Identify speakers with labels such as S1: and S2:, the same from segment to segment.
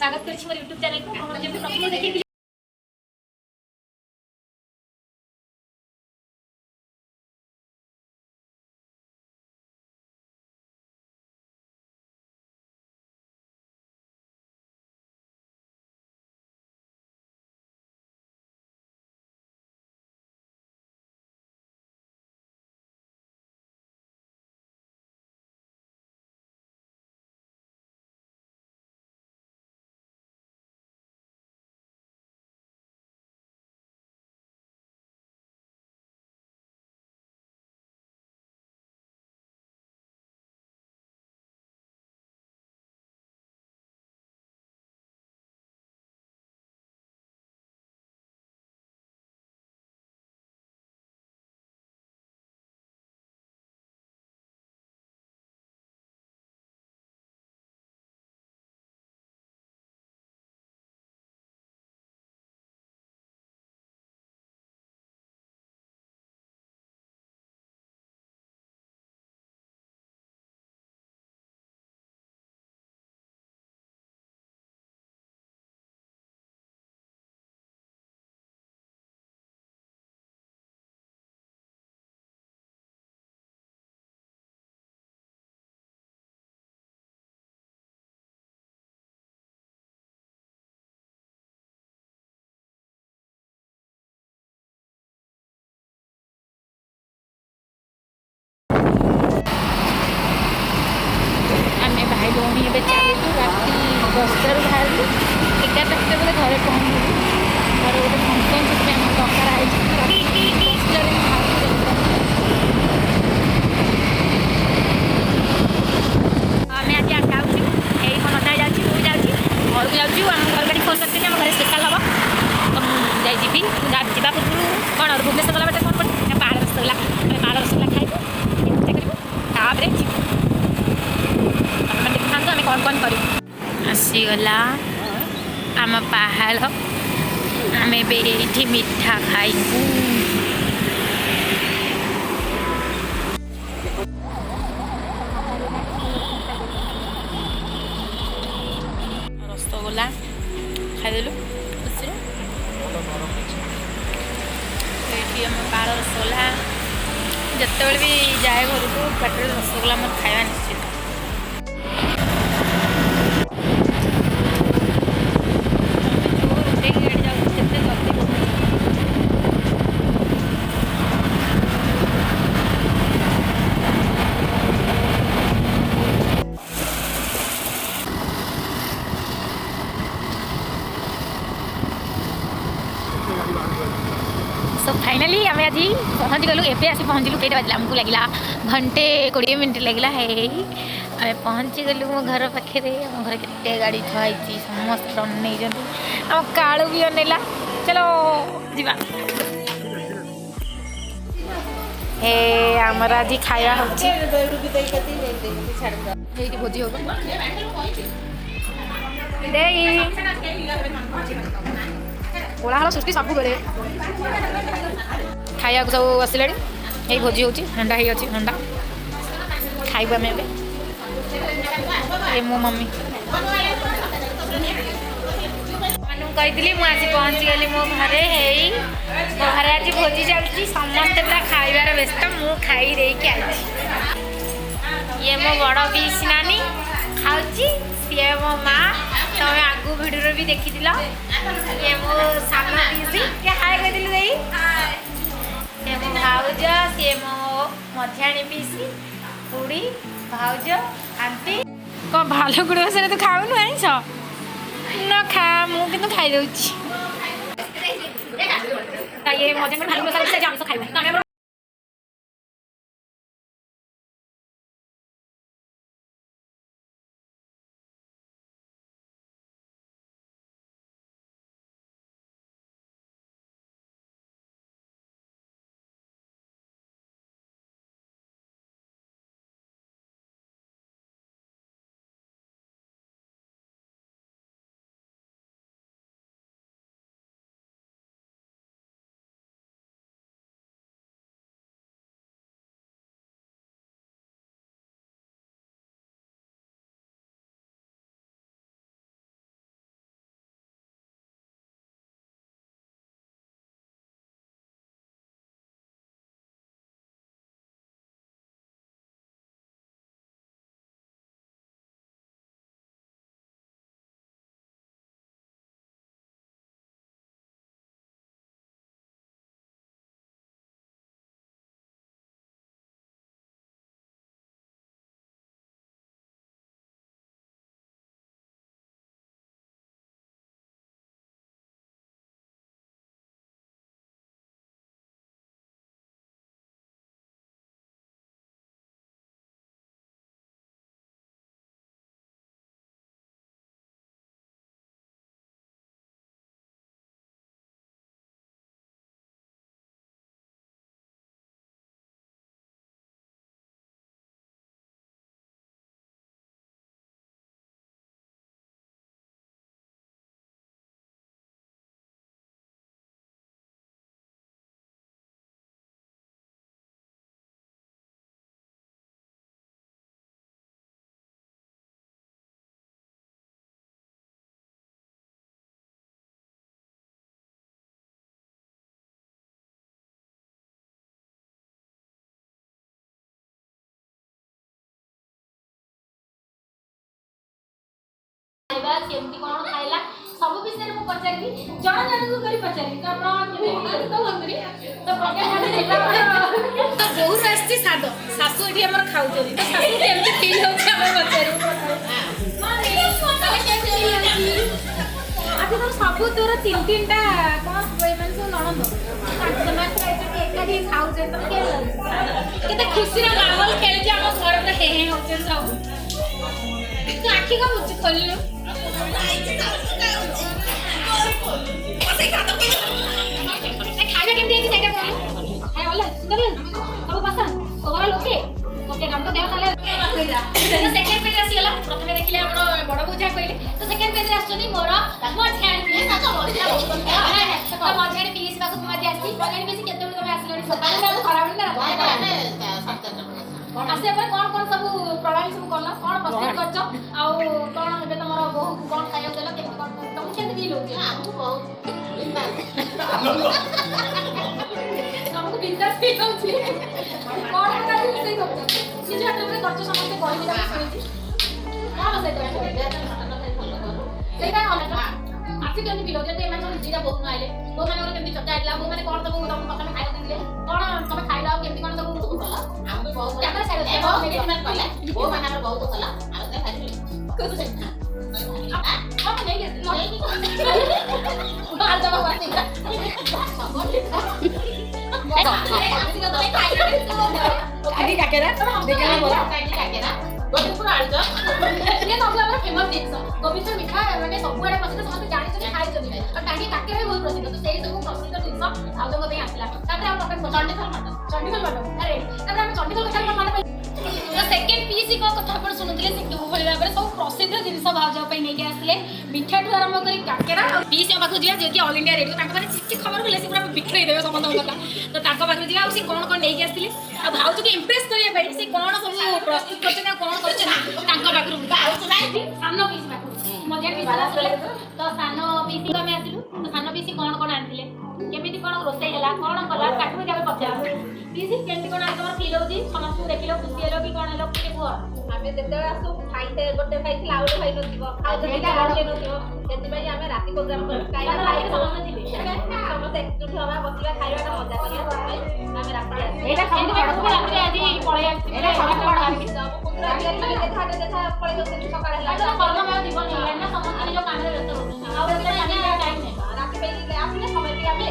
S1: स्वागत करछि मोर YouTube channel को हम जब प्रथम देखि आमे भाई भौणी ए चलू राति 10 बाहर 11टा बेले घरे पहुँचू और गोटे फंक्शन से दरकार आम आज जाऊँ यही मो नदा जाऊँ घर को जाऊँ आम घर गाड़ी फोन करते आम घर स्पेशल हम तो मुझे जी जा पूर्व कौन भुवनेश्वर गला बाटे कौन पड़े पाड़ रसगोला पाड़ रसगोला खाइबू करूँ तापर देखा आम कौन कौन करूँ आसीगला आम पहाड़ आम ये मिठा खाइबू रसगोला खाइदेलु ये पाड़ रसगोला जिते भी जाए घर को पेट रसगोला मोर खाଇବା निश्चित सो फाइनाली आम आज पहुँच गलु एवं आसी पहुँचलु कई बाजिला आमको लगे घंटे 20 मिनट लगला है आम पहुँची गलु मो घर पाखे आम घर के गाड़ी थी समस्त अनेक आम कालू भी अनेला चलो जीवा हे आमर आज खाया भोजी हो कोलाहल सृष्टि सब बेले खाया सब आसला यही भोजी होची हंडा ही अच्छी हंडा खाइबा आम ए मो मम्मी कही मुझे पहुँची गली मो घरे मो घरे आज भोजी चलती समस्ते पूरा खाइबार व्यस्त मु खाई देकी आई ये मो बड़ पीसी नानी खाऊची सी मो माँ तुम आगु भिडियो भी देखी ये मो सान पीसी क्या हाय कहलु ये मो भाउज सी मो मझियाणी पीसी बुढ़ी भाउज आंटी कौन भाल गुड़ से तो खाऊनु आईस न खा मुझे खाई ये मझिया भालू आम खाइबू केमती कोन खाइला सब विषय में पचारि जण जण को करी पचारि तो आपण केमती तो हमरी तो प्रज्ञा खाली जेटा तो बहुत आस्ती सादो सासू एठी हमर खाउचरी तो सासू केमती फील होछ हम पचारि मां ए कोन केमती फील होची आते तो सब तोर तीन तीनटा कोन माने सब नणंद ସେମାନେ ଏକାଠି ଖାଉଛେ ତ କେତେ ଖୁସିର ମାହୋଲ ଖେଳିଛି ଆମ ଘରରେ ହେ ହେ ହଉଛେ ସବୁ ତୁ ଆଖି କଣ ବୁଝି ଖୋଲିଲୁ ଖାଇବା କେମିତି ହେଇଛି ସେଇଟା କଣ ଖାଇବା ଭଲ ସୁନ୍ଦର ସବୁ ପସନ୍ଦ ଓଭରାଲ ଓକେ ଓକେ କାମ ତ ଦେହ ତାହେଲେ ସେକେଣ୍ଡ ପେଜ ଆସିଗଲା ପ୍ରଥମେ ଦେଖିଲେ ଆମର ବଡ ପୂଜା କହିଲେ ତ ସେକେଣ୍ଡ ପେଜରେ ଆସୁଛନ୍ତି ମୋର ମଝିଆଣି ପିଲି ମଝିଆଣି ପିଲି ପାଖକୁ ତୁମ ଆଜି ଆସିଛି ମଝିଆଣି ପିଲି କେତେବେଳେ ତମେ ଆସିଲଣି ସକାଳେ ନା ଖରାବେଳେ ନା ଆସିବା ପରେ କଣ କଣ ସବୁ ପ୍ରଣାଳୀ ସବୁ କଲ କଣ ପ୍ରସ୍ତୁତ କରିଛ ଆଉ କଣ ଏବେ ତମର ବୋହୂକୁ କଣ ଖାଇବାକୁ ଦେଲ କେମିତି କଣ ତମକୁ କେମିତି ଫିଲ୍ ହଉଛି ଆମକୁ ବହୁତ ଆମକୁ ବିନ୍ଦାସ ଫିଲ୍ ହଉଛି କଣ ରୋଷେଇ କରୁଛ ନିଜ ହାତରେ କରୁଛ ସମସ୍ତେ କହିବି ତାକୁ ଶୁଣିଛି କଣ ରୋଷେଇ କରୁଛ ସେଇଟା ଆସି କେମିତି ଫିଲ୍ ହଉଛି ଏମାନେ ସବୁ ନିଜଟା ବୋହୂ ଆଇଲେ ବୋହୂ ମାନଙ୍କର କେମିତି ଚର୍ଚ୍ଚା ହେଇଥିଲା ବୋହୂ ମାନେ କଣ ସବୁ ତମକୁ ପ୍ରଥମେ ଖାଇବାକୁ ଦେଇଥିଲେ କଣ ତମେ ଖାଇଲ ଆଉ କେମିତି କଣ ସବୁ କଲ ଆମକୁ ବହୁତ ବୋହୂ ମାନେ ଆମର ବହୁତ କଲା ଆଉ ସେ ଖାଇଲି ଆପଣ ନେଇକି ଆଜି କାକେରା ଦେଖିଲା ବରା କାକେରା ଗୋବିନ୍ଦପୁର ଆଳୁଚପ ଇଏ ସବୁ ଆମର ଫେମସ୍ ଜିନିଷ ଗୋବିନ୍ଦପୁର ମିଠା ମାନେ ସବୁଆଡେ ପ୍ରସିଦ୍ଧ ସମସ୍ତେ ଜାଣିଛନ୍ତି ଖାଇଛନ୍ତି ଆଉ ଟାଙ୍ଗି କାକେରା ବି ବହୁତ ପ୍ରସିଦ୍ଧ ତ ସେଇ ସବୁ ପ୍ରସିଦ୍ଧ ଜିନିଷ ଭାଉଜଙ୍କ ପାଇଁ ଆସିଲା ତାପରେ ଆମ ଚଣ୍ଡିଖୋଲ ମଟନ ଆରେ ତାପରେ ଆମେ ଚଣ୍ଡିଖୋଲ କଥା ମନେ ପାଇ ସେକେଣ୍ଡ ପିସି କଣ କଥା ଆପଣ ଶୁଣୁଥିଲେ ସେ କେଉଁ ଭଳି ଭାବରେ ସବୁ ପ୍ରସିଦ୍ଧ ଜିନିଷ ଭାଉଜ ପାଇଁ ନେଇକି ଆସିଲେ ମିଠାଠୁ ଆରମ୍ଭ କରି କାକେରା ଆଉ ପିସି ପାଖକୁ ଯିବା ଯିଏକି ଅଲ୍ ଇଣ୍ଡିଆ ରେଡ଼ିଓ ତାଙ୍କ ମାନେ କିଛି ଖବର ହେଲେ ସେ ପୁରା ବିକ୍ରୟ ଦେବେ ସମସ୍ତଙ୍କ କଥା ତ ତାଙ୍କ ପାଖକୁ ଯିବା ଆଉ ସେ କଣ କଣ ନେଇକି ଆସିଥିଲେ ଆଉ ଭାଉଜକୁ ଇମ୍ପ୍ରେସ୍ କରିବା ପାଇଁ ସେ କଣ ସବୁ ପ୍ରସ୍ତୁତ କରିଛନ୍ତି ଆଉ କଣ କରିଛନ୍ତି ତାଙ୍କ ପାଖରୁ ସାନ ପିସି ପାଖରୁ ମଜା ପିସି ଆସିଲେ ତ ସାନ ପିସି ଆମେ ଆସିଲୁ ତ ସାନ ପିସି କଣ କଣ ଆଣିଥିଲେ କେମିତି କଣ ରୋଷେଇ ହେଲା କଣ କଲା ତାକୁ ବି ଆମେ ପଚାରିଲୁ ପିସି କେମିତି କଣ ଆଜି ତମର ଫିଲ୍ ହଉଛି ସମସ୍ତଙ୍କୁ ଦେଖିଲ ଖୁସି ହେଲ କି କଣ ହେଲ ଟିକେ କୁହ ଆମେ ଯେତେବେଳେ ଆସୁ ଖାଇତେ ଗୋଟେ ଖାଇଥିଲା ଆଉ ଗୋଟେ ଖାଇ ନଥିବ ଆଉ ଗୋଟେ ନଥିବ ସେଥିପାଇଁ ଆମେ ରାତି ପ୍ରୋଗ୍ରାମ କରୁ ଖାଇବା ଖାଇଲେ ସମସ୍ତେ ଯିବେ ସମସ୍ତେ ଏକଜୁଟ ହବା ବସିବା ଖାଇବାଟା ମଜା କରିବା ଆମେ ରାତି ଏଇଟା ରାତିରେ ଆଜି ପଳେଇ ଆସିଛି ଏଇଟା ଦେଖା ପଳେଇ ଯାଉଛନ୍ତି ସକାଳେ ହେଲା କର୍ମମୟ ଜୀବନ ହେଇଗଲାଣି ନା ସମସ୍ତେ ନିଜ କାମରେ ବ୍ୟସ୍ତ ରହୁଛନ୍ତି ଆଉ ରାତି ପାଇଁ ଆସିଲେ ସମୟ ଟିକେ ଆମେ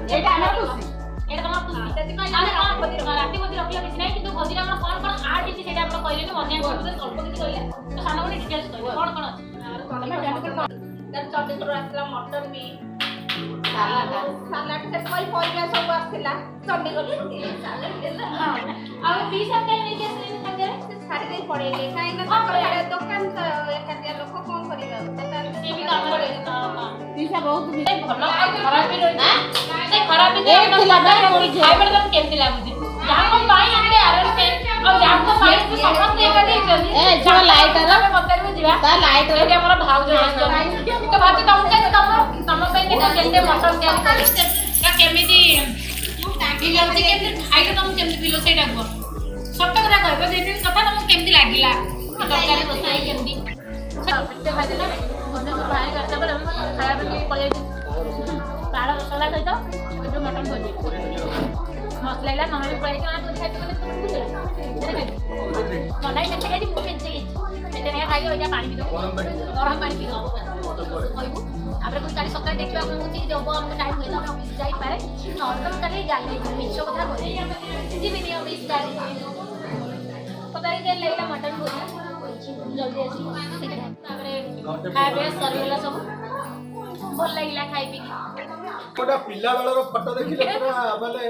S1: ଏଇଟା ଆମର ଖୁସି ଏଇଟା ତମର ଖୁସି ସେଥିପାଇଁ ଆମେ ରାତି ଭୋଜି ରଖିଲେ କିଛି ନାହିଁ କିନ୍ତୁ ଭୋଜିରେ ଆମର କଣ କଣ ଆଡ୍ ହେଇଛି ସେଇଟା ଆପଣ କହିଲେନି ମଝିଆ କହିଲେ ଅଳ୍ପ କିଛି କହିଲେ ତ ସାନ ଗୋଟେ ଡିଟେଲ୍ସ କହିବେ କଣ କଣ ଅଛି ଚଣ୍ଡିଖୋଲରୁ ଆସିଲା ମଟନ ବି ସାଲାଡ ସେଠି ପରିବା ସବୁ ଆସିଥିଲା ଚଣ୍ଡିଖୋଲ ଆଉ ପିସ୍ କାହିଁ ନେଇକି ଆସିଲେନି ସାଙ୍ଗରେ ସେ ଛାଡ଼ି ଦେଇ ପଳେଇଲେ କାହିଁକି ନା ଦୋକାନ ତ ଏକାଠିଆ ଲୋକ କଣ କରିବେ ପିସା ବହୁତ ଭଲ ଆଉ ଖରାପ ବି ରହିଛି ସେ ଖରାପ ବି ଖାଇବାଟା ତମକୁ କେମିତି ଲାଗୁଛି ଯାହାଙ୍କ ପାଇଁ ଆମେ ଆରମ୍ଭ ଆଉ ଯାହାଙ୍କ ପାଇଁ ସମସ୍ତେ ଏକାଠି ହେଇଛନ୍ତି ଏ ଝିଅ ଲାଇଟର ପଚାରିବୁ ଯିବା ତା ଲାଇଟର ଏଠି ଆମର ଭାଉଜ ଆସିଛନ୍ତି ତ ଭାଉଜ ତମ ପାଇଁ କେତେ ମଟନ ତିଆରି କରିଛି କେମିତି ଫିଲ୍ ହଉଛି କେମିତି ଖାଇଲେ ତମକୁ କେମିତି ଫିଲ୍ ସେଇଟା କୁହ ସତ କଥା କହିବ ଯେମିତି କଥା ତମକୁ କେମିତି ଲାଗିଲା ତରକାରୀ ରୋଷେଇ କେମିତି ଖାଇଦେଲା ବାହାରି କରିଲା ପରେ ଖାଇବା ପାଇଁ ପଳେଇ ଯାଇଛି ପାଳ ମସଲା ସହିତ ଯୋଉ ମଟନ ଭୋଜି ମସଲା ହେଲା ନହେଲେ ପଳେଇ ଖାଇଛି ମନାଇ କେତେ ଖାଇଛି ମୁଁ କେତେ ଖାଇଛି କେତେ ନେଇ ଖାଇକି ଏଇଟା ପାଣି ପିଇଦେବୁ ଗରମ ପାଣି ପିଇଦେବୁ କହିବୁ ତାପରେ ପୁଣି କାଲି ସକାଳେ ଦେଖିବା ଆପଣଙ୍କୁ ଯଦି ହବ ଆମକୁ ଟାଇମ୍ ହୁଏ ତ ଆମେ ଅଫିସ୍ ଯାଇପାରେ ନହେଲେ ତ କାଲି ଗାଲି ମିଛ କଥା କହିବି ଯିବିନି ଅଫିସ୍ ଗାଲି ପଚାରି ଯେ ଲାଗିଲା ମଟନ ଭୋଜି ଜଲ୍ଦି ଆସି ତାପରେ ଖାଇବା ପିଇବା ସରିଗଲା ସବୁ ଭଲ ଲାଗିଲା ଖାଇ ପିଇକି
S2: ଗୋଟେ ପିଲା ବେଳର ଫଟୋ ଦେଖିଲେ ପୁରା ମାନେ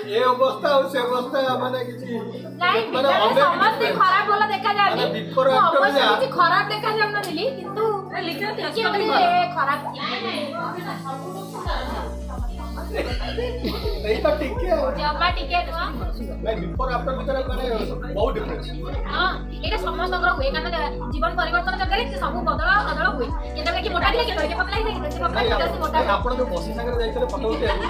S2: ଏ ଅବସ୍ଥା ଆଉ ସେ ଅବସ୍ଥା ମାନେ କିଛି
S1: ମାନେ ସମସ୍ତେ ଖରାପ ଭଲ ଦେଖାଯାନ୍ତି କିଛି ଖରାପ ଦେଖାଯାଉନଥିଲି କିନ୍ତୁ ଖରାପ
S2: ଏଇଟା ଟିକେ
S1: ଜମା ଟିକେ ନୁହଁ
S2: ବିଫୋର ଆଫ୍ଟର ଭିତରେ ମାନେ ବହୁତ ଡିଫରେନ୍ସ
S1: ହଁ ଏଇଟା ସମସ୍ତଙ୍କର ହୁଏ କାରଣ ଜୀବନ ପରିବର୍ତ୍ତନ ଦରକାର ସବୁ ବଦଳ ବଦଳ ହୁଏ କେତେବେଳେ କି ମୋଟା ଥିଲେ କେତେବେଳେ ପତଳା ହେଇଥାଏ କେତେବେଳେ
S2: ଆପଣ ଯୋଉ ବସି ସାଙ୍ଗରେ ଯାଇଥିଲେ ଫଟୋ ଉଠେଇବାକୁ